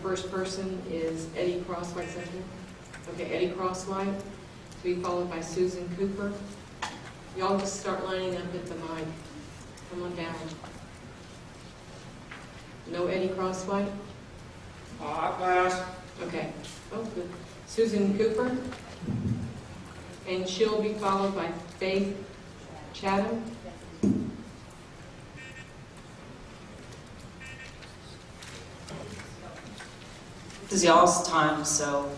first person is Eddie Crosswhite, second. Okay, Eddie Crosswhite, to be followed by Susan Cooper. Y'all just start lining up at the mic. Come on down. No Eddie Crosswhite? Pass. Okay. Oh, good. Susan Cooper. And she'll be followed by Faith Chatham. This is y'all's time, so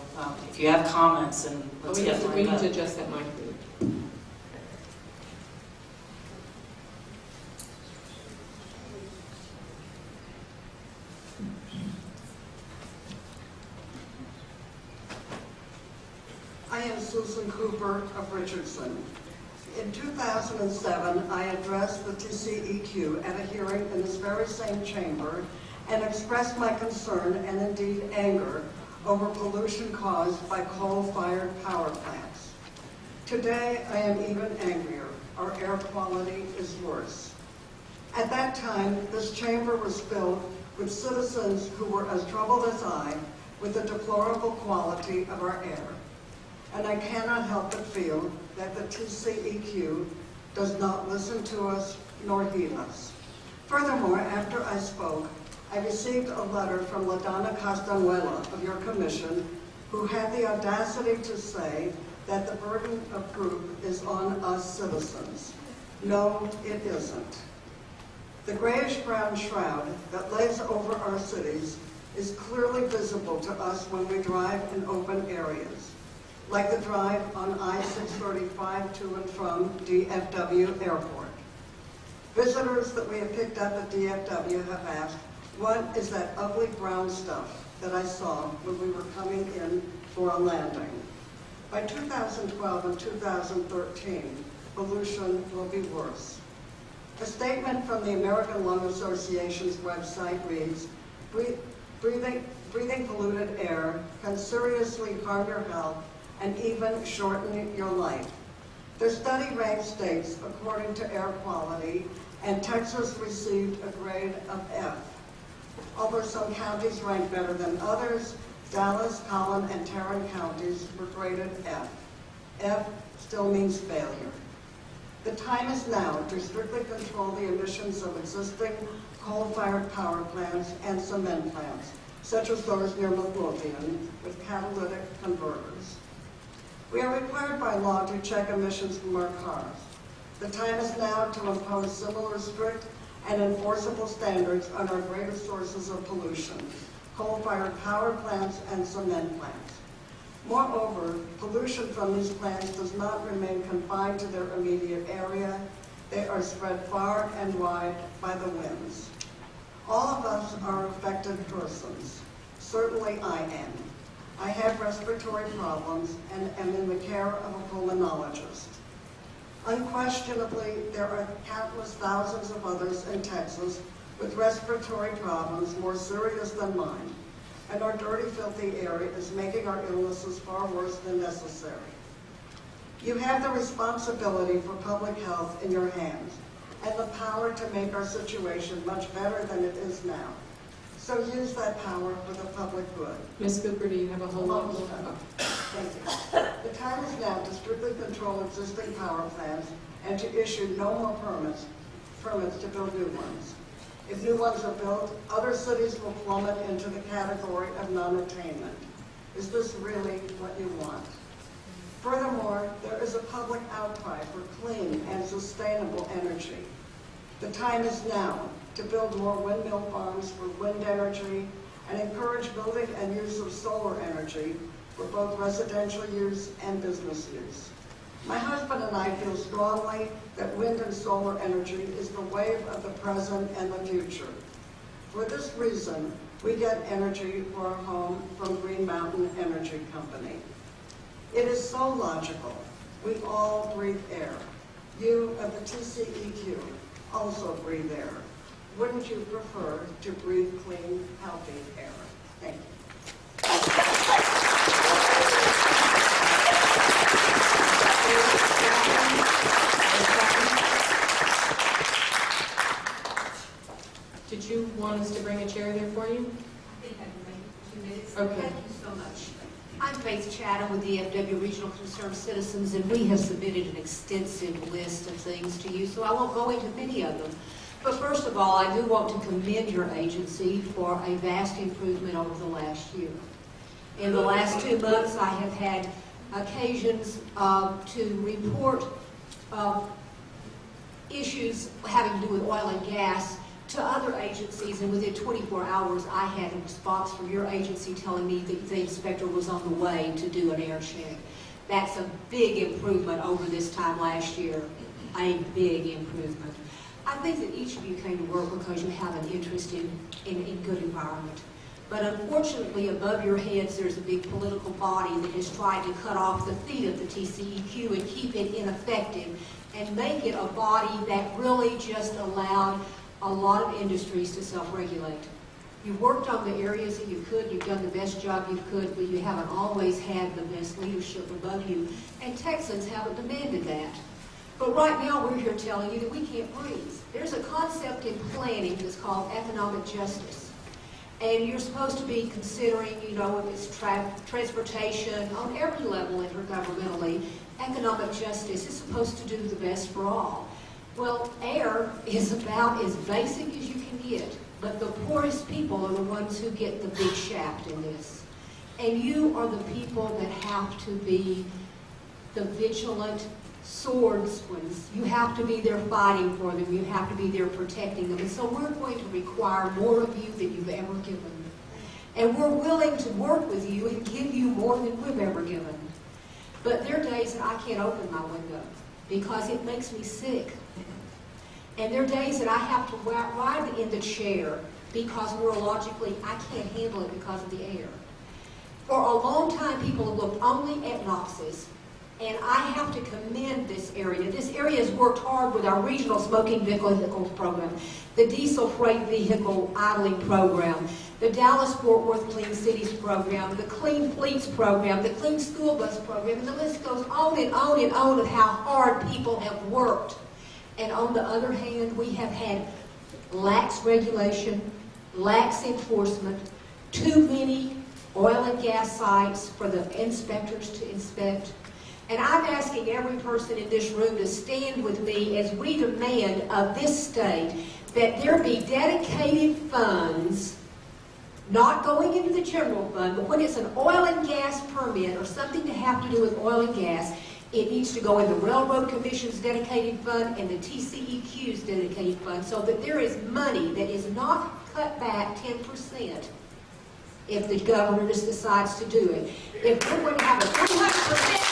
if you have comments, and Oh, let's we get need lined to up. adjust that mic. I am Susan Cooper of Richardson. In 2007, I addressed the TCEQ at a hearing in this very same chamber and expressed my concern and indeed anger over pollution caused by coal-fired power plants. Today, I am even angrier. Our air quality is worse. At that time, this chamber was filled with citizens who were as troubled as I with the deplorable quality of our air. And I cannot help but feel that the TCEQ does not listen to us nor heed us. Furthermore, after I spoke, I received a letter from LaDonna Castanuela of your commission, who had the audacity to say that the burden of proof is on us citizens. No, it isn't. The grayish-brown shroud that lays over our cities is clearly visible to us when we drive in open areas, like the drive on I-635 to and from DFW Airport. Visitors that we have picked up at DFW have asked, what is that ugly brown stuff that I saw when we were coming in for a landing? By 2012 and 2013, pollution will be worse. A statement from the American Lung Association's website reads, breathing polluted air can seriously harm your health and even shorten your life. The study ranks states according to air quality, and Texas received a grade of F. Although some counties rank better than others, Dallas, Collin, and Tarrant counties were graded F. F still means failure. The time is now to strictly control the emissions of existing coal-fired power plants and cement plants, such as those near Midlothian, with catalytic converters. We are required by law to check emissions from our cars. The time is now to impose similar strict and enforceable standards on our greatest sources of pollution, coal-fired power plants and cement plants. Moreover, pollution from these plants does not remain confined to their immediate area. They are spread far and wide by the winds. All of us are affected persons. Certainly I am. I have respiratory problems and am in the care of a pulmonologist. Unquestionably, there are countless thousands of others in Texas with respiratory problems more serious than mine, and our dirty, filthy air is making our illnesses far worse than necessary. You have the responsibility for public health in your hands and the power to make our situation much better than it is now. So use that power for the public good. Ms. Cooper, do you have a whole lot more? Thank you. The time is now to strictly control existing power plants and to issue no more permits to build new ones. If new ones are built, other cities will plummet into the category of non-attainment. Is this really what you want? Furthermore, there is a public outcry for clean and sustainable energy. The time is now to build more windmill farms for wind energy and encourage building and use of solar energy for both residential use and business use. My husband and I feel strongly that wind and solar energy is the wave of the present and the future. For this reason, we get energy for our home from Green Mountain Energy Company. It is so logical. We all breathe air. You at the TCEQ also breathe air. Wouldn't you prefer to breathe clean, healthy air? Thank you. Did you want us to bring a chair there for you? minutes. Okay. Thank you so much. I'm Faith Chatham with the FW Regional Concerned Citizens, and we have submitted an extensive list of things to you, so I won't go into many of them. But first of all, I do want to commend your agency for a vast improvement over the last year. In the last 2 months, I have had occasions to report issues having to do with oil and gas to other agencies, and within 24 hours, I had a response from your agency telling me that the inspector was on the way to do an air check. That's a big improvement over this time last year, a big improvement. I think that each of you came to work because you have an interest in good environment. But unfortunately, above your heads, there's a big political body that has tried to cut off the feet of the TCEQ and keep it ineffective and make it a body that really just allowed a lot of industries to self-regulate. You've worked on the areas that you could, you've done the best job you could, but you haven't always had the best leadership above you, and Texans haven't demanded that. But right now, we're here telling you that we can't breathe. There's a concept in planning that's called economic justice. And you're supposed to be considering, if it's transportation on every level intergovernmentally, economic justice is supposed to do the best for all. Well, air is about as basic as you can get, but the poorest people are the ones who get the big shaft in this. And you are the people that have to be the vigilant swordsmans. You have to be there fighting for them. You have to be there protecting them. And so we're going to require more of you than you've ever given. And we're willing to work with you and give you more than we've ever given. But there are days that I can't open my window because it makes me sick. And there are days that I have to ride in the chair because neurologically I can't handle it because of the air. For a long time, people have looked only at NOxes. And I have to commend this area. This area has worked hard with our regional smoking vehicles program, the diesel freight vehicle idling program, the Dallas-Fort Worth Clean Cities program, the Clean Fleets program, the Clean School Bus program, and the list goes on and on and on of how hard people have worked. And on the other hand, we have had lax regulation, lax enforcement, too many oil and gas sites for the inspectors to inspect. And I'm asking every person in this room to stand with me as we demand of this state that there be dedicated funds, not going into the general fund, but when it's an oil and gas permit or something to have to do with oil and gas, it needs to go in the Railroad Commission's dedicated fund and the TCEQ's dedicated fund so that there is money that is not cut back 10% if the governor just decides to do it. If we're going to have a 300%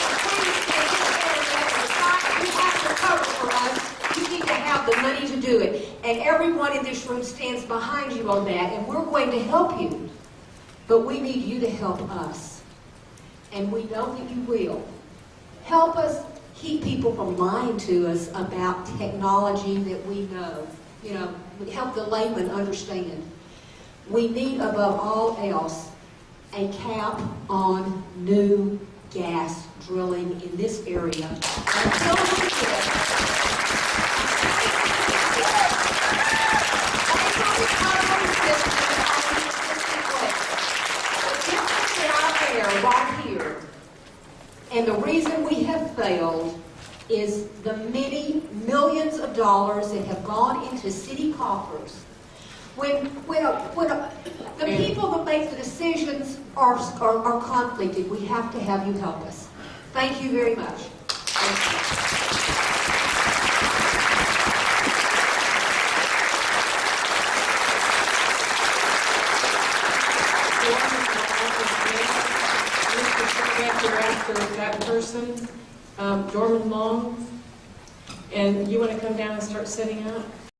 you have to cover for us, you need to have the money to do it. And everyone in this room stands behind you on that, and we're going to help you. But we need you to help us. And we know that you will. Help us keep people from lying to us about technology that we know. Help the layman understand. We need, above all else, a cap on new gas drilling in this area. Until we right here. And the reason we have failed is the many millions of dollars that have gone into city coffers. When the people that make the decisions are conflicted, we have to have you help us. Thank you very much. After that person, Dorman Long, and you want to come down and start setting up?